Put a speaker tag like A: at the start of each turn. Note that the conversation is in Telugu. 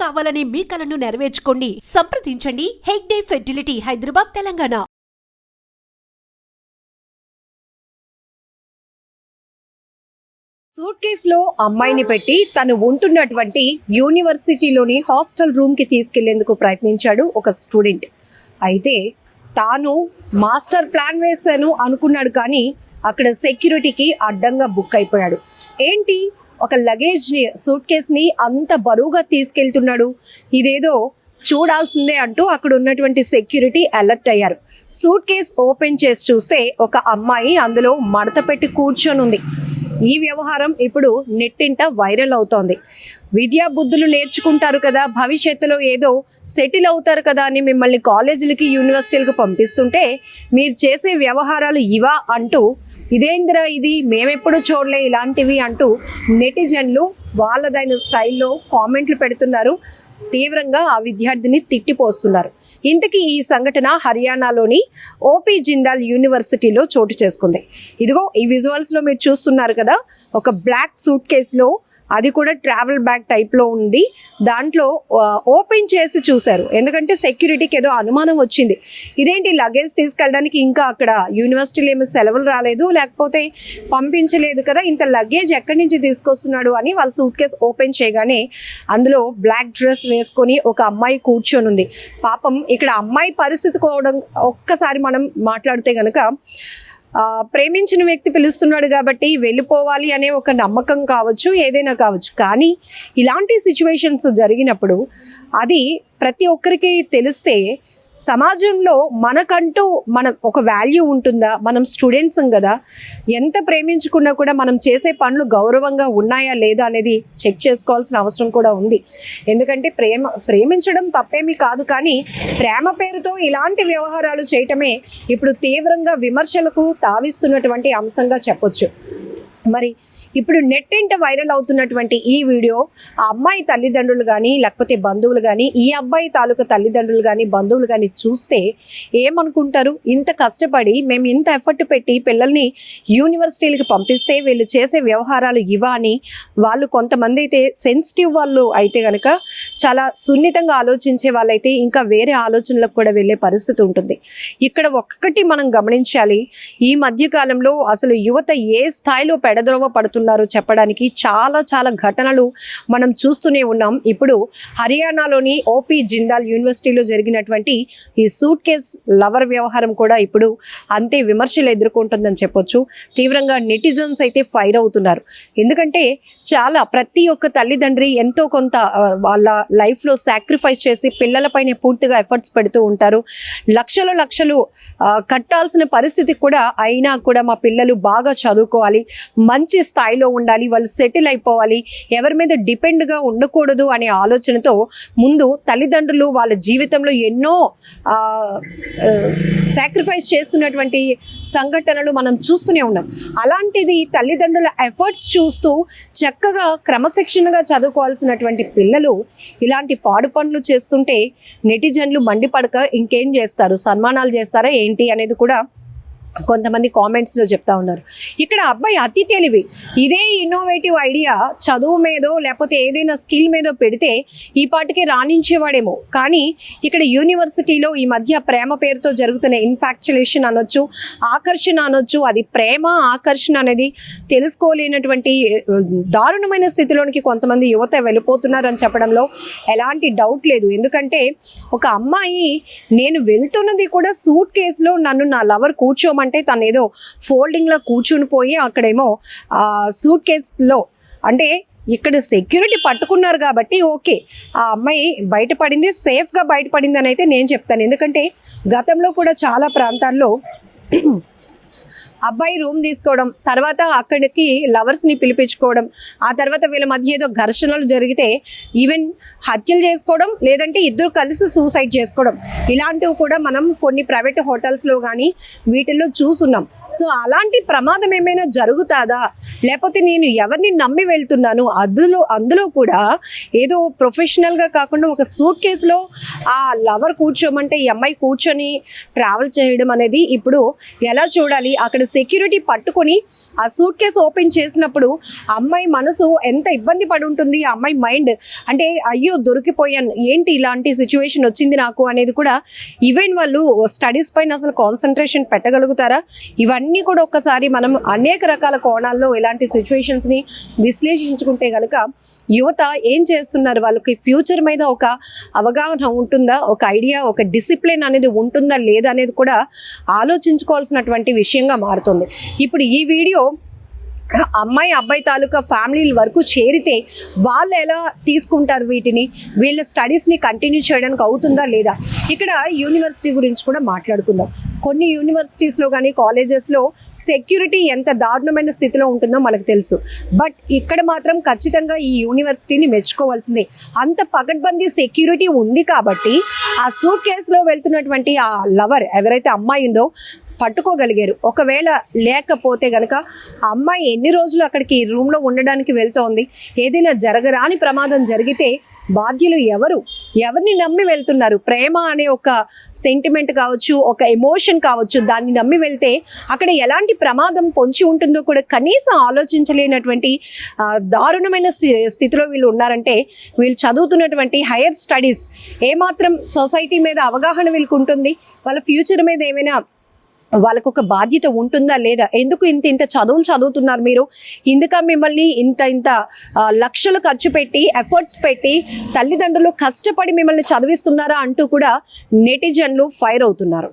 A: కావాలనే మీ కలను నెరవేర్చుకోండి. సంప్రదించండి హెగ్డే ఫెర్టిలిటీ, హైదరాబాద్, తెలంగాణ.
B: సూట్ కేసులో అమ్మాయిని పెట్టి తను ఉంటున్నటువంటి యూనివర్సిటీలోని హాస్టల్ రూమ్కి తీసుకెళ్లేందుకు ప్రయత్నించాడు ఒక స్టూడెంట్. అయితే తాను మాస్టర్ ప్లాన్ వేశాను అనుకున్నాడు, కానీ అక్కడ సెక్యూరిటీకి అడ్డంగా బుక్ అయిపోయాడు. ఏంటి, ఒక లగేజ్ని, సూట్ కేసుని అంత బరువుగా తీసుకెళ్తున్నాడు, ఇదేదో చూడాల్సిందే అంటూ అక్కడ ఉన్నటువంటి సెక్యూరిటీ అలర్ట్ అయ్యారు. సూట్ కేస్ ఓపెన్ చేసి చూస్తే ఒక అమ్మాయి అందులో మడత పెట్టి కూర్చొని ఉంది. ఈ వ్యవహారం ఇప్పుడు నెట్టింట వైరల్ అవుతోంది. విద్యా బుద్ధులు నేర్చుకుంటారు కదా, భవిష్యత్తులో ఏదో సెటిల్ అవుతారు కదా అని మిమ్మల్ని కాలేజీలకి, యూనివర్సిటీలకు పంపిస్తుంటే మీరు చేసే వ్యవహారాలు ఇవా అంటూ, ఇదేంద్రా ఇది, మేమెప్పుడు చూడలే ఇలాంటివి అంటూ నెటిజన్లు వాళ్ళదైన స్టైల్లో కామెంట్లు పెడుతున్నారు. తీవ్రంగా ఆ విద్యార్థిని తిట్టిపోస్తున్నారు. ఇంతకీ ఈ సంఘటన హర్యానాలోని ఓపీ జిందాల్ యూనివర్సిటీలో చోటు చేసుకుంది. ఇదిగో ఈ విజువల్స్లో మీరు చూస్తున్నారు కదా, ఒక బ్లాక్ సూట్ కేసులో, అది కూడా ట్రావెల్ బ్యాగ్ టైప్లో ఉంది. దాంట్లో ఓపెన్ చేసి చూశారు, ఎందుకంటే సెక్యూరిటీకి ఏదో అనుమానం వచ్చింది. ఇదేంటి, లగేజ్ తీసుకెళ్ళడానికి ఇంకా అక్కడ యూనివర్సిటీలో ఏమో సెలవులు రాలేదు, లేకపోతే పంపించలేదు కదా, ఇంత లగేజ్ ఎక్కడి నుంచి తీసుకొస్తున్నాడు అని వాళ్ళు సూట్ కేసు ఓపెన్ చేయగానే అందులో బ్లాక్ డ్రెస్ వేసుకొని ఒక అమ్మాయి కూర్చొని ఉంది. పాపం ఇక్కడ అమ్మాయి పరిస్థితి కూడా ఒక్కసారి మనం మాట్లాడితే కనుక, ప్రేమించిన వ్యక్తి పిలుస్తున్నాడు కాబట్టి వెళ్ళిపోవాలి అనే ఒక నమ్మకం కావచ్చు, ఏదైనా కావచ్చు. కానీ ఇలాంటి సిచ్యువేషన్స్ జరిగినప్పుడు అది ప్రతి ఒక్కరికి తెలిస్తే సమాజంలో మనకంటూ ఒక వాల్యూ ఉంటుందా? మనం స్టూడెంట్స్ కదా, ఎంత ప్రేమించుకున్నా కూడా మనం చేసే పనులు గౌరవంగా ఉన్నాయా లేదా అనేది చెక్ చేసుకోవాల్సిన అవసరం కూడా ఉంది. ఎందుకంటే ప్రేమించడం తప్పేమీ కాదు, కానీ ప్రేమ పేరుతో ఇలాంటి వ్యవహారాలు చేయటమే ఇప్పుడు తీవ్రంగా విమర్శలకు తావిస్తున్నటువంటి అంశంగా చెప్పొచ్చు. మరి ఇప్పుడు నెట్టింట వైరల్ అవుతున్నటువంటి ఈ వీడియో ఆ అమ్మాయి తల్లిదండ్రులు కానీ, లేకపోతే బంధువులు కానీ, ఈ అబ్బాయి తాలూకా తల్లిదండ్రులు కానీ, బంధువులు కానీ చూస్తే ఏమనుకుంటారు? ఇంత కష్టపడి మేము ఇంత ఎఫర్ట్ పెట్టి పిల్లల్ని యూనివర్సిటీలకు పంపిస్తే వీళ్ళు చేసే వ్యవహారాలు ఇవా అని వాళ్ళు, కొంతమంది అయితే సెన్సిటివ్ వాళ్ళు అయితే కనుక, చాలా సున్నితంగా ఆలోచించే వాళ్ళైతే ఇంకా వేరే ఆలోచనలకు కూడా వెళ్ళే పరిస్థితి ఉంటుంది. ఇక్కడ ఒక్కటి మనం గమనించాలి, ఈ మధ్యకాలంలో అసలు యువత ఏ స్థాయిలో పెడద్రోవ పడుతున్నారు చెప్పడానికి చాలా చాలా ఘటనలు మనం చూస్తూనే ఉన్నాం. ఇప్పుడు హర్యానాలోని ఓపీ జిందాల్ యూనివర్సిటీలో జరిగినటువంటి ఈ సూట్ కేస్ లవర్ వ్యవహారం కూడా ఇప్పుడు అంతే విమర్శలు ఎదుర్కొంటుందని చెప్పొచ్చు. తీవ్రంగా నెటిజన్స్ అయితే ఫైర్ అవుతున్నారు. ఎందుకంటే ప్రతి ఒక్క తల్లిదండ్రి ఎంతో కొంత వాళ్ళ లైఫ్లో సాక్రిఫైస్ చేసి పిల్లలపైనే పూర్తిగా ఎఫర్ట్స్ పెడుతూ ఉంటారు. లక్షలు కట్టాల్సిన పరిస్థితి కూడా అయినా కూడా మా పిల్లలు బాగా చదువుకోవాలి, మంచి స్థాయిలో ఉండాలి, వాళ్ళు సెటిల్ అయిపోవాలి, ఎవరి మీద డిపెండ్గా ఉండకూడదు అనే ఆలోచనతో ముందు తల్లిదండ్రులు వాళ్ళ జీవితంలో ఎన్నో సాక్రిఫైస్ చేస్తున్నటువంటి సంఘటనలు మనం చూస్తూనే ఉన్నాం. అలాంటిది తల్లిదండ్రుల ఎఫర్ట్స్ చూస్తూ చక్కగా క్రమశిక్షణగా చదువుకోవాల్సినటువంటి పిల్లలు ఇలాంటి పాడు పనులు చేస్తుంటే నెటిజన్లు మండిపడక ఇంకేం చేస్తారు, సన్మానాలు చేస్తారా ఏంటి అనేది కూడా కొంతమంది కామెంట్స్లో చెప్తా ఉన్నారు. ఇక్కడ అబ్బాయి అతి తెలివి, ఇదే ఇన్నోవేటివ్ ఐడియా చదువు మీదో లేకపోతే ఏదైనా స్కిల్ మీదో పెడితే ఈ పాటికి రాణించేవాడేమో. కానీ ఇక్కడ యూనివర్సిటీలో ఈ మధ్య ప్రేమ పేరుతో జరుగుతున్న ఇన్ఫాక్చులేషన్ అనొచ్చు, ఆకర్షణ అనొచ్చు, అది ప్రేమ ఆకర్షణ అనేది తెలుసుకోలేనటువంటి దారుణమైన స్థితిలోనికి కొంతమంది యువత వెళ్ళిపోతున్నారు అని చెప్పడంలో ఎలాంటి డౌట్ లేదు. ఎందుకంటే ఒక అమ్మాయి, నేను వెళ్తున్నది కూడా సూట్ కేసులో, నన్ను నా లవర్ కూర్చోమని అంటే తను ఏదో ఫోల్డింగ్లో కూర్చుని పోయి అక్కడేమో సూట్ కేసులో, అంటే ఇక్కడ సెక్యూరిటీ పట్టుకున్నారు కాబట్టి ఓకే, ఆ అమ్మాయి బయటపడింది, సేఫ్గా బయటపడింది అని అయితే నేను చెప్తాను. ఎందుకంటే గతంలో కూడా చాలా ప్రాంతాల్లో అబ్బాయి రూమ్ తీసుకోవడం, తర్వాత అక్కడికి లవర్స్ని పిలిపించుకోవడం, ఆ తర్వాత వీళ్ళ మధ్య ఏదో ఘర్షణలు జరిగితే ఈవెన్ హత్యలు చేసుకోవడం, లేదంటే ఇద్దరు కలిసి సూసైడ్ చేసుకోవడం, ఇలాంటివి కూడా మనం కొన్ని ప్రైవేట్ హోటల్స్లో కానీ వీటిల్లో చూస్తున్నాం. సో అలాంటి ప్రమాదం ఏమైనా జరుగుతుందా, లేకపోతే నేను ఎవరిని నమ్మి వెళ్తున్నాను, అందులో కూడా ఏదో ప్రొఫెషనల్గా కాకుండా ఒక సూట్ కేసులో ఆ లవర్ కూర్చోమంటే ఈ అమ్మాయి కూర్చొని ట్రావెల్ చేయడం అనేది ఇప్పుడు ఎలా చూడాలి? అక్కడ సెక్యూరిటీ పట్టుకొని ఆ సూట్ కేసు ఓపెన్ చేసినప్పుడు అమ్మాయి మనసు ఎంత ఇబ్బంది పడి ఉంటుంది, ఆ అమ్మాయి మైండ్ అంటే అయ్యో దొరికిపోయాను, ఏంటి ఇలాంటి సిచ్యువేషన్ వచ్చింది నాకు అనేది కూడా. ఈవెన్ వాళ్ళు స్టడీస్ పైన అసలు కాన్సన్ట్రేషన్ పెట్టగలుగుతారా? ఇవన్నీ కూడా ఒక్కసారి మనం అనేక రకాల కోణాల్లో ఇలాంటి సిచ్యువేషన్స్ని విశ్లేషించుకుంటే కనుక యువత ఏం చేస్తున్నారు, వాళ్ళకి ఫ్యూచర్ మీద ఒక అవగాహన ఉంటుందా, ఒక ఐడియా, ఒక డిసిప్లిన్ అనేది ఉంటుందా లేదా అనేది కూడా ఆలోచించుకోవాల్సినటువంటి విషయంగా మారుతుంది. ఇప్పుడు ఈ వీడియో అమ్మాయి అబ్బాయి తాలూకా ఫ్యామిలీల వరకు చేరితే వాళ్ళు ఎలా తీసుకుంటారు, వీళ్ళ స్టడీస్ని కంటిన్యూ చేయడానికి అవుతుందా లేదా? ఇక్కడ యూనివర్సిటీ గురించి కూడా మాట్లాడుకుందాం. కొన్ని యూనివర్సిటీస్లో కానీ కాలేజెస్లో సెక్యూరిటీ ఎంత దారుణమైన స్థితిలో ఉంటుందో మనకు తెలుసు. బట్ ఇక్కడ మాత్రం ఖచ్చితంగా ఈ యూనివర్సిటీని మెచ్చుకోవాల్సిందే. అంత పకడ్బందీ సెక్యూరిటీ ఉంది కాబట్టి ఆ సూట్ కేసులో వెళ్తున్నటువంటి ఆ లవర్ ఎవరైతే అమ్మాయి ఉందో పట్టుకోగలిగారు. ఒకవేళ లేకపోతే కనుక ఆ అమ్మాయి ఎన్ని రోజులు అక్కడికి రూమ్లో ఉండడానికి వెళ్తోంది, ఏదైనా జరగరాని ప్రమాదం జరిగితే బాధ్యులు ఎవరిని నమ్మి వెళ్తున్నారు? ప్రేమ అనే ఒక సెంటిమెంట్ కావచ్చు, ఒక ఎమోషన్ కావచ్చు, దాన్ని నమ్మి వెళ్తే అక్కడ ఎలాంటి ప్రమాదం పొంచి ఉంటుందో కూడా కనీసం ఆలోచించలేనటువంటి దారుణమైన స్థితిలో వీళ్ళు ఉన్నారంటే వీళ్ళు చదువుతున్నటువంటి హైయర్ స్టడీస్ ఏమాత్రం సొసైటీ మీద అవగాహన వీళ్ళకు ఉంటుంది, వాళ్ళ ఫ్యూచర్ మీద ఏమైనా వాళ్ళకు ఒక బాధ్యత ఉంటుందా లేదా? ఎందుకు ఇంత చదువులు చదువుతున్నారు మీరు, ఇందుక మిమ్మల్ని ఇంత లక్షలు ఖర్చు పెట్టి ఎఫర్ట్స్ పెట్టి తల్లిదండ్రులు కష్టపడి మిమ్మల్ని చదివిస్తున్నారా అంటూ కూడా నెటిజన్లు ఫైర్ అవుతున్నారు.